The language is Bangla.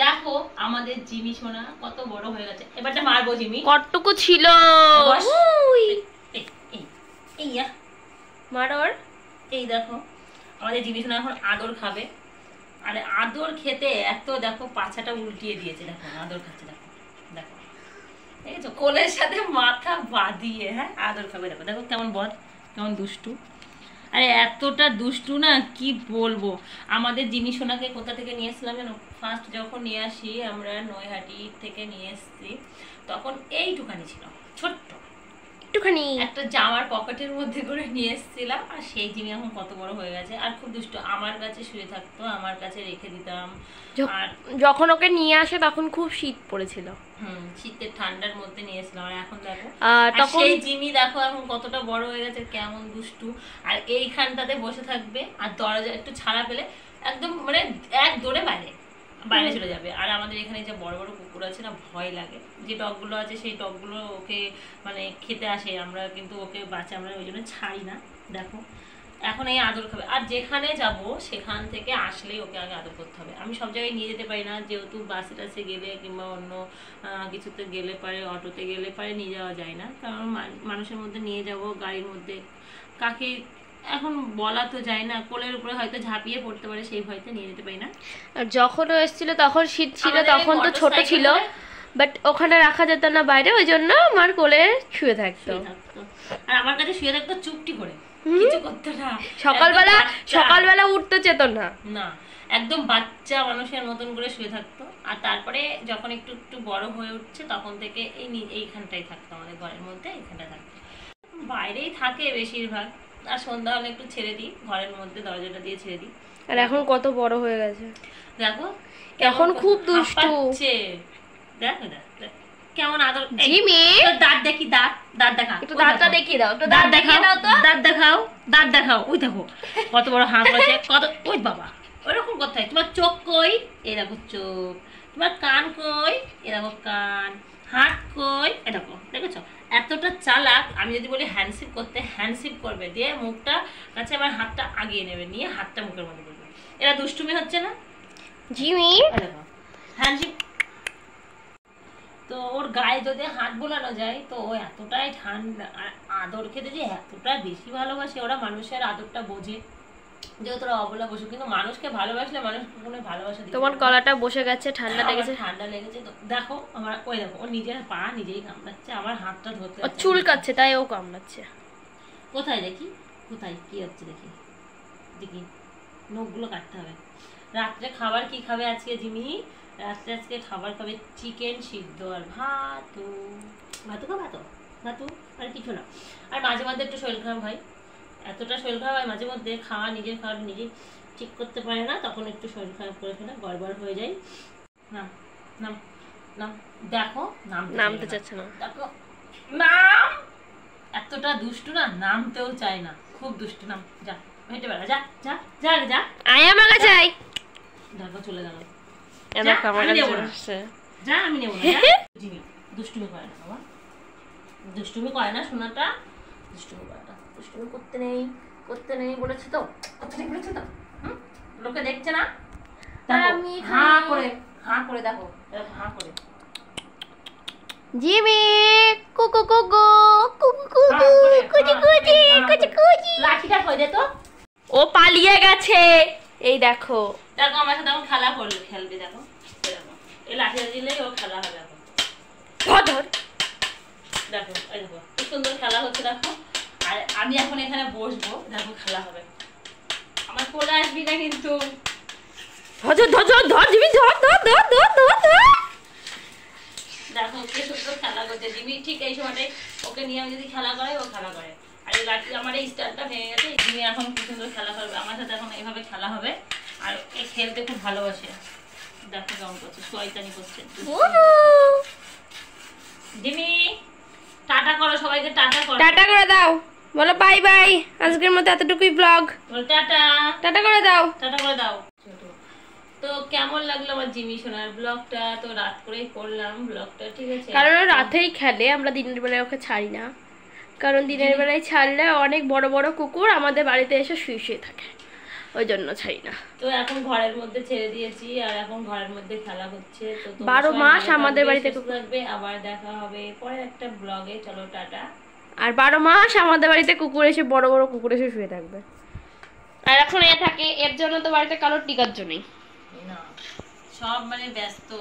দেখো আমাদের জিমি সোনা কত বড় হয়ে গেছে। এবারটা মারবো জিমি। কতটুকু ছিল? মারোর। এই দেখো আমাদের জিমি সোনা এখন আদর খাবে। আরে আদর খেতে এত দেখো পাছাটা উল্টিয়ে দিয়েছে, দেখো আদর খাচ্ছে, দেখো দেখো এই তো কোলের সাথে মাথা বাঁধিয়ে হ্যাঁ আদর খাবে। দেখো দেখো কেমন বদ, কেমন দুষ্টু। আরে এতটা দুষ্টু না কি বলবো। আমাদের জিমি সোনাকে কোথা থেকে নিয়ে এসেছিলাম জানো? ফার্স্ট যখন নিয়ে আসি আমরা নৈহাটি থেকে নিয়ে এসেছি, তখন এইটুখানি ছিল, ছোট্ট একটুখানি একটা জামার পকেটের মধ্যে করে নিয়ে এসেছিলাম। আর সেই জিমি এখন কত বড় হয়ে গেছে, আর খুব দুষ্ট। আমার কাছে শুয়ে থাকতো, আমার কাছে রেখে দিতাম। আর যখন ওকে নিয়ে আসে তখন খুব শীত পড়েছিল, শীতের ঠান্ডার মধ্যে নিয়ে এসেছিলাম। আর এখন দেখো তখন সেই জিমি দেখো এখন কতটা বড় হয়ে গেছে, কেমন দুষ্টু। আর এইখানটাতে বসে থাকবে, আর দরজা একটু ছাড়া পেলে একদম মানে এক দৌড়ে বাইরে চলে যাবে। আর আমাদের এখানে যে বড় বড় কুকুর আছে না, ভয় লাগে। যে ডগগুলো আছে সেই ডগগুলো ওকে মানে খেতে আসে, আমরা কিন্তু ওকে বাচ্চা আমরা ওই জন্য ছাড়ি না। দেখো এখন এই আদর খাবে, আর যেখানে যাব সেখান থেকে আসলেই ওকে আগে আদর করতে হবে। আমি সব জায়গায় নিয়ে যেতে পারি না, যেহেতু বাসে টাসে গেলে কিংবা অন্য কিছুতে গেলে পারে, অটোতে গেলে পারে নিয়ে যাওয়া যায় না, কারণ মানুষের মধ্যে নিয়ে যাব, গাড়ির মধ্যে কাকে এখন বলা তো যায় না, কোলের উপরে হয়তো ঝাঁপিয়ে পড়তে পারে, সেই ভয়তে নিয়ে যেতে পারি না। আর যখন ও এসেছিল তখন শীত ছিল, তখন তো ছোট ছিল, বাট ওখানে রাখা যেত না বাইরে, ওই জন্য আমার কোলে শুয়ে থাকতো। আর আমার কাছে শুয়ে থাকতো চুপটি করে, কিছু করতো না। সকালবেলা উঠতে চেত না, না একদম বাচ্চা মানুষের মতন করে শুয়ে থাকতো। আর তারপরে যখন একটু একটু বড় হয়ে উঠছে তখন থেকে এইখানটাই থাকতো, আমাদের ঘরের মধ্যে এইখানটা থাকতো। বাইরেই থাকে বেশিরভাগ, আর সন্ধ্যা হলে একটু ছেড়ে দিই ঘরের মধ্যে, দরজাটা দিয়ে ছেড়ে দিই। আর এখন কত বড় হয়ে গেছে দেখো, এখন খুব দুষ্টু। দেখো কেমন আদর। জিমি দাঁত দেখি, দাঁত দেখা, একটু দাঁতটা দেখিয়ে দাও, একটু দাঁত দেখিয়ে দাও তো। দাঁত দেখাও। ওই দেখো কত বড় হাঁ করেছে, কত। ওই বাবা ওইরকম কোথায়? তোমার চোখ কই? এই দেখো চোখ। তোমার কান কই? এই দেখো কান। হাত কই? এই দেখো, দেখেছো এতটা চালাক। আমি যদি বলি হ্যান্ডশিপ করতে, হ্যান্ডশিপ করবে, দিয়ে মুখটা কাছে আমার হাতটা আগিয়ে নেবে, নিয়ে হাতটা মুখের মধ্যে করবে। এরা দুষ্টুমি হচ্ছে না জিমি? দেখো হ্যান্ডশিপ। তো ওর গায়ে যদি হাত বোলানো যায় তো ও এতটাই ঠান্ডা, আদর খেতে যে এতটা বেশি ভালোবাসে। ওরা মানুষের আদরটা বোঝে, যেহেতু ওরা অবলা বসে, কিন্তু মানুষকে ভালোবাসলে মানুষ কখনো ভালোবাসা দিবে। তোমার গলাটা বসে গেছে, ঠান্ডা লেগেছে। ঠান্ডা লেগেছে তো দেখো আমার, ওই দেখো ওর নিজের পা নিজেই কামড়াচ্ছে, আমার হাতটা ধরতে ও চুলকাচ্ছে তাই ও কামড়াচ্ছে। কোথায় দেখি, কোথায় কি হচ্ছে দেখি, দেখি নখগুলো কাটতে হবে। রাত্রে খাবার কি খাবে আজকে জিমি? রাত্রে আজকে খাবার খাবে চিকেন সিদ্ধ আর ভাতু। আর কিছু না। আর মাঝে মাঝে একটু শরীর খারাপ হয়, এতটা শরীর খারাপ হয় মাঝে মধ্যে, নিজের খাওয়া নিজে ঠিক করতে পারে না, তখন একটু শরীর খারাপ করে ফেলে, গড়বড় হয়ে যায়। নাম নাম নাম দেখো, নামতে চাচ্ছে না। দেখো নাম, এতটা দুষ্টু না, নামতেও চায় না, খুব দুষ্টু। নাম, যা হেঁটে বেড়া, যা যা যা যা, আয় আমার কাছে আয়। দেখো চলে গেল। যা আমি নেবো না। দুষ্টুমি করে না বাবা, দুষ্টুমি করে না সোনাটা, দুষ্টুমি করে না, দুষ্টুমি করতে নেই বলেছে তো, লোকে দেখছে না। আমি হাঁ করে দেখো, হাঁ করে জিমি কুকু কুকু কুকু কুকু কুচি কুচি কুচি কুচি। লাঠিটা কই দে তো। ও পালিয়ে গেছে, এই দেখো। দেখো আমার সাথে এখন খেলা খেলবে, দেখো এই লাঠিটা দিলেই ও খেলা হবে এখন। ধর দেখো এই দেখো কি সুন্দর খেলা হচ্ছে, দেখো। আর আমি এখন এখানে বসবো, দেখো খেলা হবে। আমার কোলে আসবি না কিন্তু। ধর জিমি, ধর। দেখো কি সুন্দর খেলা করছে জিমি। ঠিক এই সময়টাই ওকে নিয়ে আমি যদি খেলা করাই, ও খেলা করে। আর এই লাঠি আমার এই স্টারটা ভেঙে গেছে, জিমি এখন কি সুন্দর খেলা করবে আমার সাথে, এখন এইভাবে খেলা হবে। আর এই খেলতে খুব ভালোবাসে, দেখো কেমন করছে, শয়তানি করছে। জিমি টাটা করো সবাইকে, টাটা করে দাও, বলো বাই বাই, আজকের মতো এতটুকুই ব্লগ। টাটা করে দাও। তো কেমন লাগলো আমার জিমি সোনার ব্লগটা? তো রাত করেই করলাম ব্লগটা, ঠিক আছে, কারণ রাতেই খেলে, আমরা দিনের বেলায় ওকে ছাড়ি না, কারণ দিনের বেলায় ছাড়লে অনেক বড় বড় কুকুর আমাদের বাড়িতে এসে শুয়ে থাকে। ওই জন্য ছাড়ি না। তো এখন ঘরের মধ্যে ছেড়ে দিয়েছি আর এখন ঘরের মধ্যে খেলা হচ্ছে। তো 12 মাস আমাদের বাড়িতে থাকবে। আবার দেখা হবে পরে একটা ব্লগে। চলো টাটা। আর 12 মাস আমাদের বাড়িতে কুকুর এসে বড় বড় কুকুর এসে শুয়ে থাকবে। আর এখন এ থাকে, এর জন্য তো বাড়িতে কারোর টিকার জন্যই না, সব মানে ব্যস্ত।